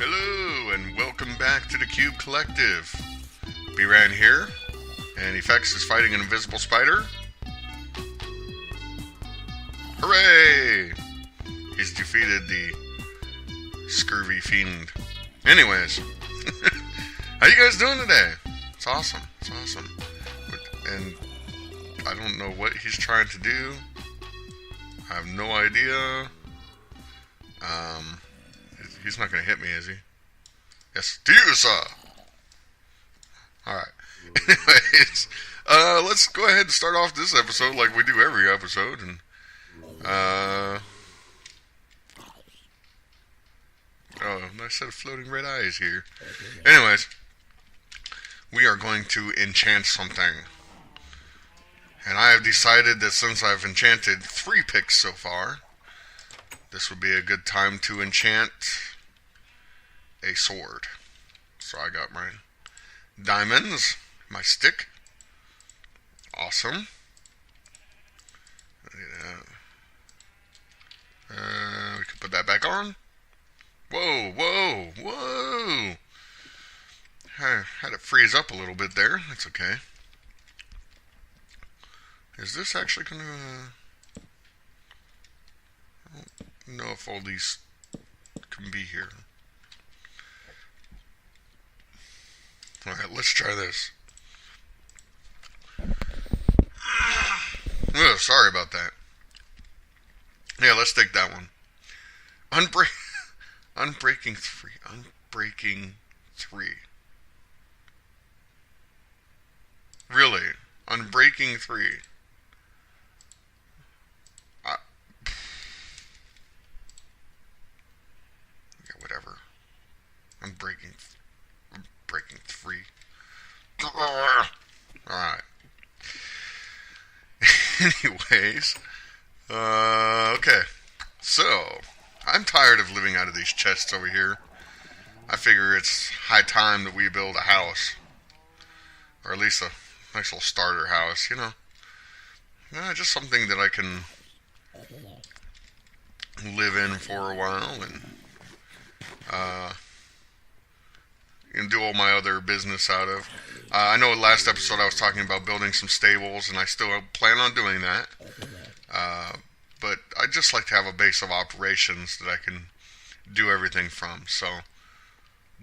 Hello, and welcome back to the Cube Collective. b-raan here, and Effects is fighting an invisible spider. Hooray! He's defeated the scurvy fiend. Anyways, how you guys doing today? It's awesome. And I don't know what he's trying to do. I have no idea. He's not going to hit me, is he? Yes, to you, sir. Alright. Anyways, let's go ahead and start off this episode like we do every episode. And, oh, nice set of floating red eyes here. Anyways, we are going to enchant something. And I have decided that since I've enchanted 3 picks so far, this would be a good time to enchant a sword. So I got my diamonds, my stick. Awesome. We can put that back on. Whoa. I had it freeze up a little bit there. That's okay. Is this actually gonna... I don't know if all these can be here. Alright, let's try this. Oh, sorry about that. Yeah, let's take that one. Unbreaking 3. Unbreaking 3. Really? Unbreaking 3. Yeah, whatever. Unbreaking 3. Alright. Anyways. Okay. So, I'm tired of living out of these chests over here. I figure it's high time that we build a house. Or at least a nice little starter house, you know. Just something that I can live in for a while and do all my other business out of. I know last episode I was talking about building some stables, and I still plan on doing that. But I just like to have a base of operations that I can do everything from. So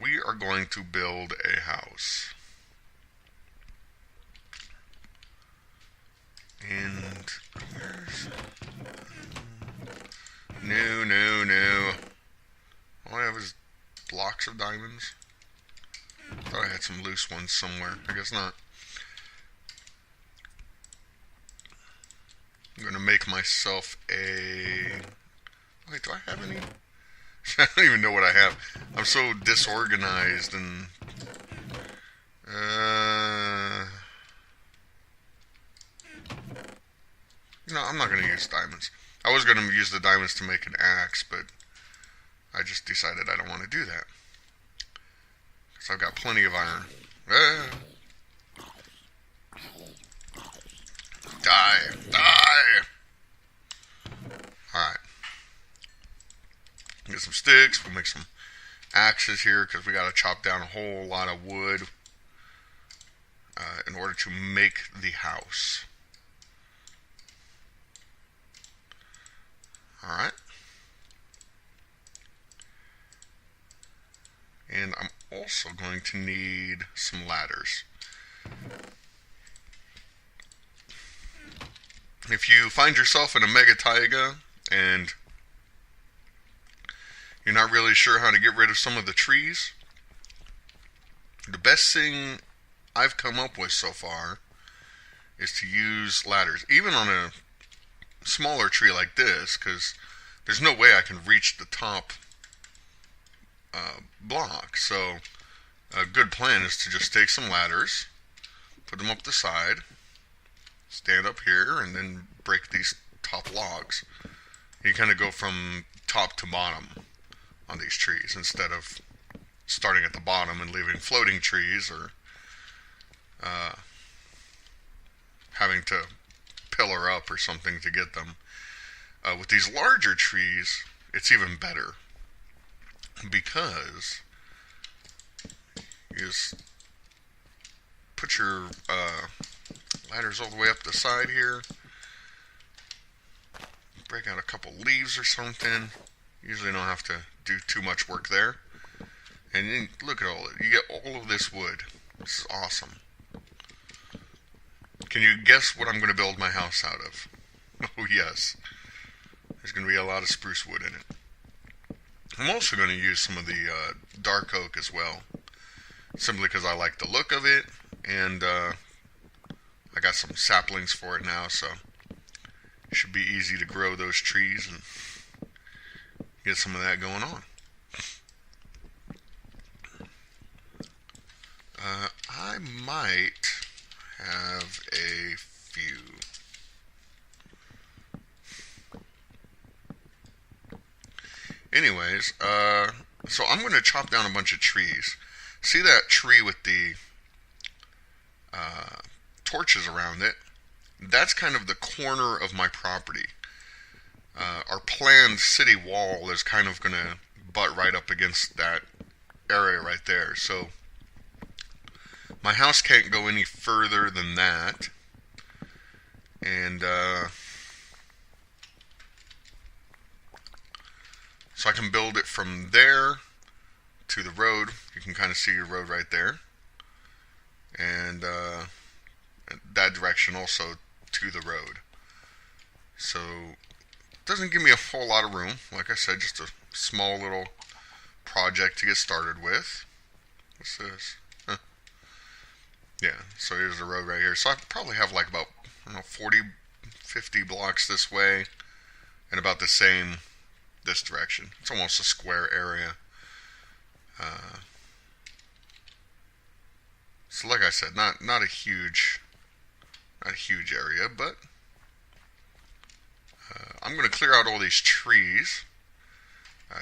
we are going to build a house. And no. All I have is blocks of diamonds. Thought I had some loose ones somewhere. I guess not. I'm gonna make myself a... Wait, do I have any? I don't even know what I have. I'm so disorganized and... No, I'm not gonna use diamonds. I was gonna use the diamonds to make an axe, but I just decided I don't want to do that. So I've got plenty of iron. Die! Alright. Get some sticks. We'll make some axes here because we gotta chop down a whole lot of wood in order to make the house. Alright. And I'm also going to need some ladders. If you find yourself in a mega taiga and you're not really sure how to get rid of some of the trees, the best thing I've come up with so far is to use ladders, even on a smaller tree like this, because there's no way I can reach the top block. So a good plan is to just take some ladders, put them up the side, stand up here, and then break these top logs. You kind of go from top to bottom on these trees instead of starting at the bottom and leaving floating trees or having to pillar up or something to get them. With these larger trees, it's even better because You just put your ladders all the way up the side here. Break out a couple leaves or something. Usually don't have to do too much work there. And then look at all it. You get all of this wood. This is awesome. Can you guess what I'm going to build my house out of? Oh yes. There's going to be a lot of spruce wood in it. I'm also going to use some of the dark oak as well. Simply because I like the look of it. And I got some saplings for it now, so it should be easy to grow those trees and get some of that going on. I might have a few. Anyways, so I'm going to chop down a bunch of trees. See that tree with the torches around it? That's kind of the corner of my property. Our planned city wall is kind of going to butt right up against that area right there. So my house can't go any further than that. And so I can build it from there to the road. You can kind of see your road right there. And that direction also to the road. So it doesn't give me a whole lot of room. Like I said, just a small little project to get started with. What's this? Huh. Yeah, so here's the road right here. So I probably have like about, I don't know, 40, 50 blocks this way and about the same this direction. It's almost a square area. So like I said, not a huge area, but I'm going to clear out all these trees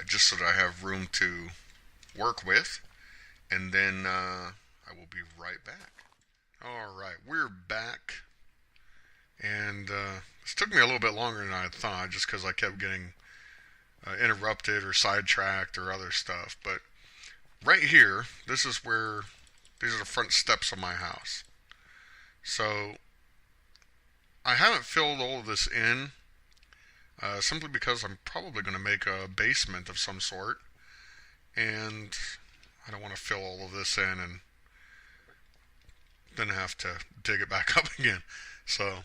just so that I have room to work with, and then I will be right back. Alright, we're back, and this took me a little bit longer than I had thought, just because I kept getting interrupted or sidetracked or other stuff, but right here, this is where, these are the front steps of my house. So I haven't filled all of this in, simply because I'm probably going to make a basement of some sort, and I don't want to fill all of this in and then have to dig it back up again. So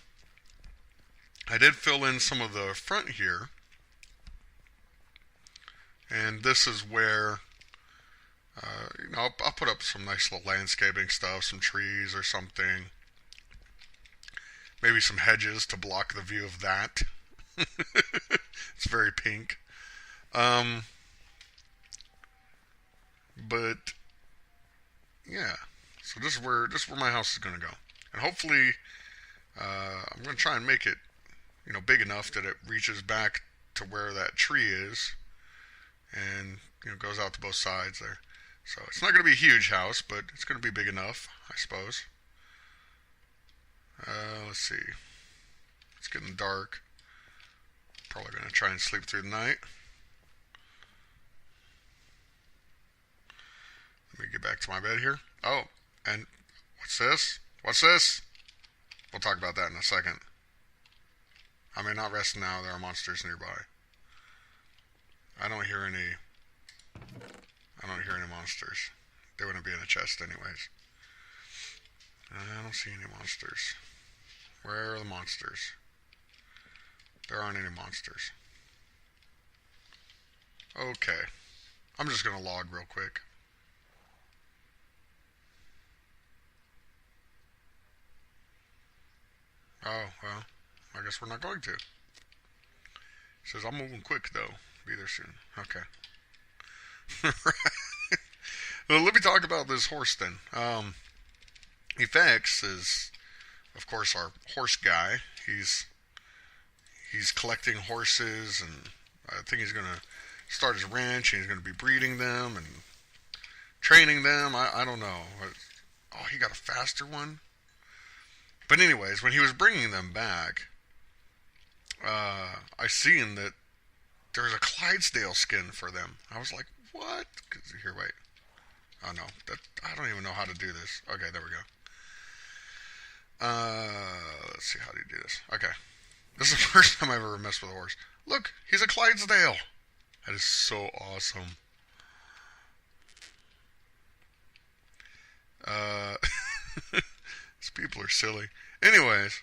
I did fill in some of the front here, and this is where I'll put up some nice little landscaping stuff, some trees or something. Maybe some hedges to block the view of that. It's very pink. But yeah, so this is where my house is going to go, and hopefully I'm going to try and make it, big enough that it reaches back to where that tree is, and goes out to both sides there. So it's not going to be a huge house, but it's going to be big enough, I suppose. Let's see. It's getting dark. Probably going to try and sleep through the night. Let me get back to my bed here. Oh, and what's this? What's this? We'll talk about that in a second. I may not rest now. There are monsters nearby. I don't hear any monsters. They wouldn't be in a chest anyways. I don't see any monsters. Where are the monsters? There aren't any monsters. Okay. I'm just going to log real quick. Oh, well, I guess we're not going to. It says, I'm moving quick, though. Be there soon. Okay. Well, let me talk about this horse then. Effects is, of course, our horse guy. He's collecting horses, and I think he's going to start his ranch, and he's going to be breeding them and training them. I don't know. Oh, he got a faster one? But anyways, when he was bringing them back, I seen that there's a Clydesdale skin for them. I was like, what? Here, wait. Oh no, I don't even know how to do this. Okay, there we go. Let's see, how do you do this? Okay. This is the first time I've ever messed with a horse. Look, he's a Clydesdale. That is so awesome. These people are silly. Anyways,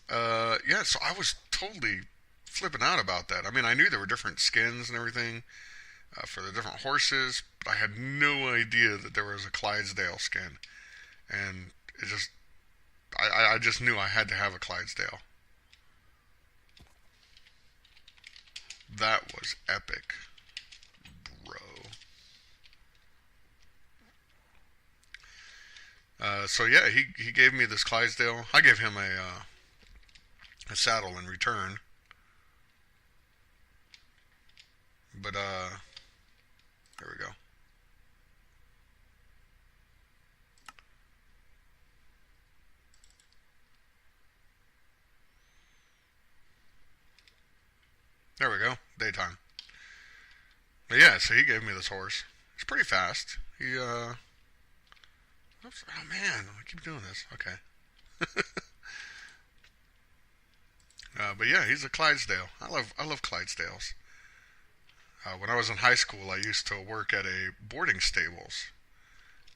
yeah, so I was totally flipping out about that. I mean, I knew there were different skins and everything for the different horses, but I had no idea that there was a Clydesdale skin. And it just, I just knew I had to have a Clydesdale. That was epic, bro. So yeah, he gave me this Clydesdale. I gave him a saddle in return. But there we go. There we go. Daytime. But yeah, so he gave me this horse. He's pretty fast. Oops, oh man, I keep doing this. Okay. But yeah, he's a Clydesdale. I love Clydesdales. When I was in high school, I used to work at a boarding stables,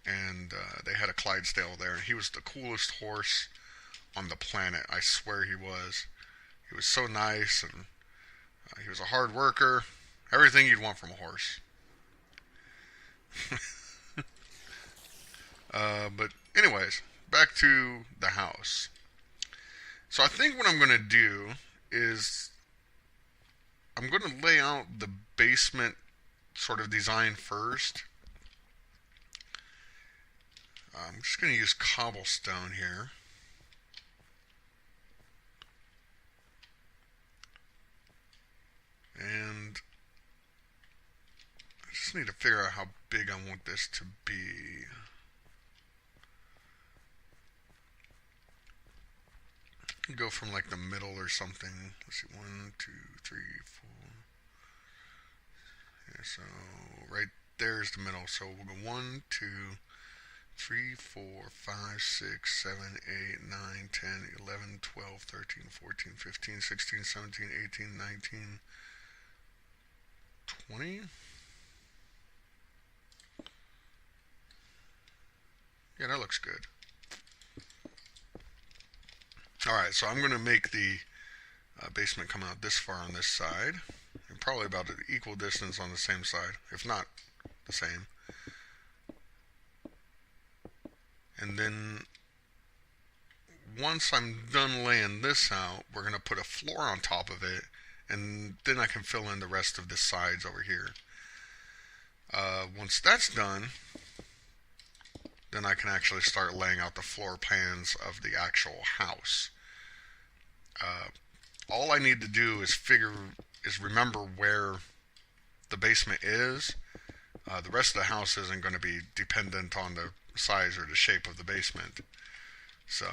and they had a Clydesdale there. And he was the coolest horse on the planet. I swear he was. He was so nice, and he was a hard worker. Everything you'd want from a horse. But anyways, back to the house. So I think what I'm going to do is I'm going to lay out the basement sort of design first. I'm just going to use cobblestone here. And I just need to figure out how big I want this to be. Go from like the middle or something. Let's see, 1, 2, 3, 4. Yeah, so right there is the middle. So we'll go 1, 2, 3, 4, 5, 6, 7, 8, 9, 10, 11, 12, 13, 14, 15, 16, 17, 18, 19, 20. Yeah, that looks good. Alright, so I'm going to make the basement come out this far on this side, and probably about an equal distance on the same side, if not the same. And then once I'm done laying this out, we're going to put a floor on top of it, and then I can fill in the rest of the sides over here. Once that's done, then I can actually start laying out the floor plans of the actual house. All I need to do is remember where the basement is. The rest of the house isn't going to be dependent on the size or the shape of the basement. So,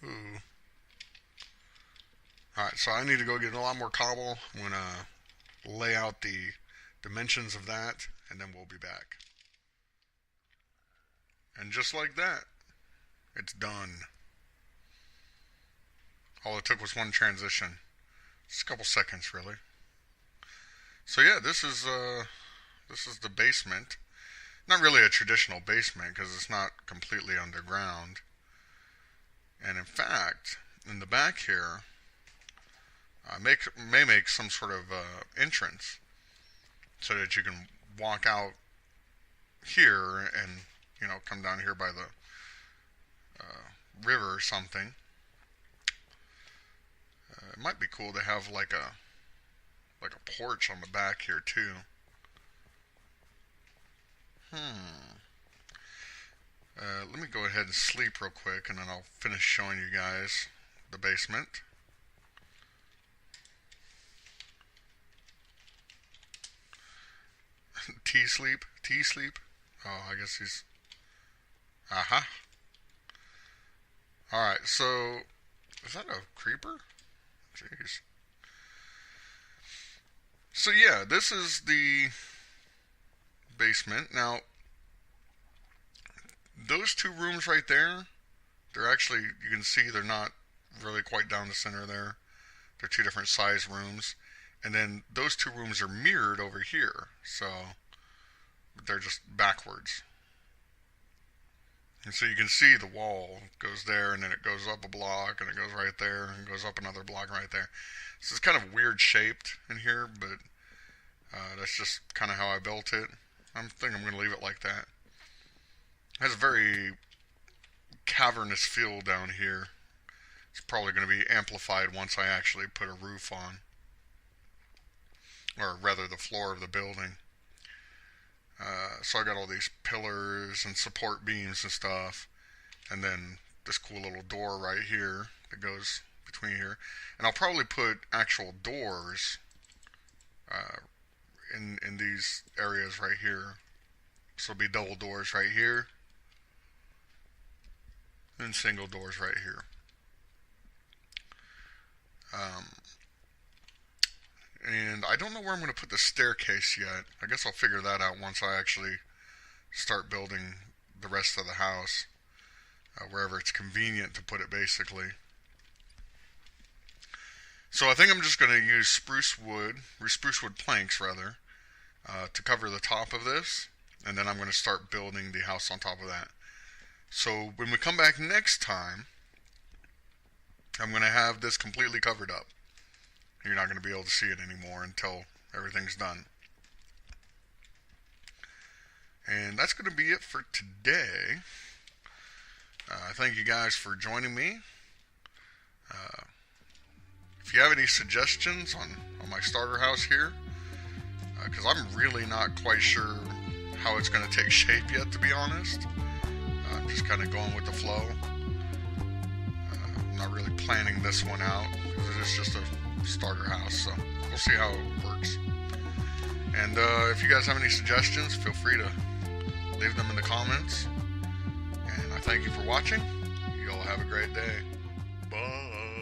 ooh. Alright, so I need to go get a lot more cobble. I'm going to lay out the dimensions of that, and then we'll be back. And just like that, it's done. All it took was one transition. Just a couple seconds, really. So yeah, this is the basement. Not really a traditional basement because it's not completely underground. And in fact, in the back here, I may make some sort of entrance so that you can walk out here and come down here by the river or something. It might be cool to have like a porch on the back here too. Let me go ahead and sleep real quick, and then I'll finish showing you guys the basement. T-sleep? T-sleep? Oh, I guess he's... Aha. Alright, so... Is that a creeper? Jeez. So yeah, this is the basement. Now, those two rooms right there, they're actually, you can see they're not really quite down the center there. They're two different size rooms. And then those two rooms are mirrored over here, so they're just backwards. And so you can see the wall goes there, and then it goes up a block, and it goes right there, and goes up another block right there. So it's kind of weird shaped in here, but that's just kind of how I built it. I think I'm going to leave it like that. It has a very cavernous feel down here. It's probably going to be amplified once I actually put a roof on. Or rather, the floor of the building. So I got all these pillars and support beams and stuff. And then this cool little door right here that goes between here. And I'll probably put actual doors in these areas right here. So it'll be double doors right here. And single doors right here. And I don't know where I'm going to put the staircase yet. I guess I'll figure that out once I actually start building the rest of the house. Wherever it's convenient to put it, basically. So I think I'm just going to use spruce wood planks, rather, to cover the top of this. And then I'm going to start building the house on top of that. So when we come back next time, I'm going to have this completely covered up. You're not going to be able to see it anymore until everything's done. And that's going to be it for today. Thank you guys for joining me. If you have any suggestions on my starter house here, because I'm really not quite sure how it's going to take shape yet, to be honest. I'm just kind of going with the flow. I'm not really planning this one out, because it is just a starter house, so we'll see how it works. And if you guys have any suggestions, feel free to leave them in the comments. And I thank you for watching. You all have a great day. Bye.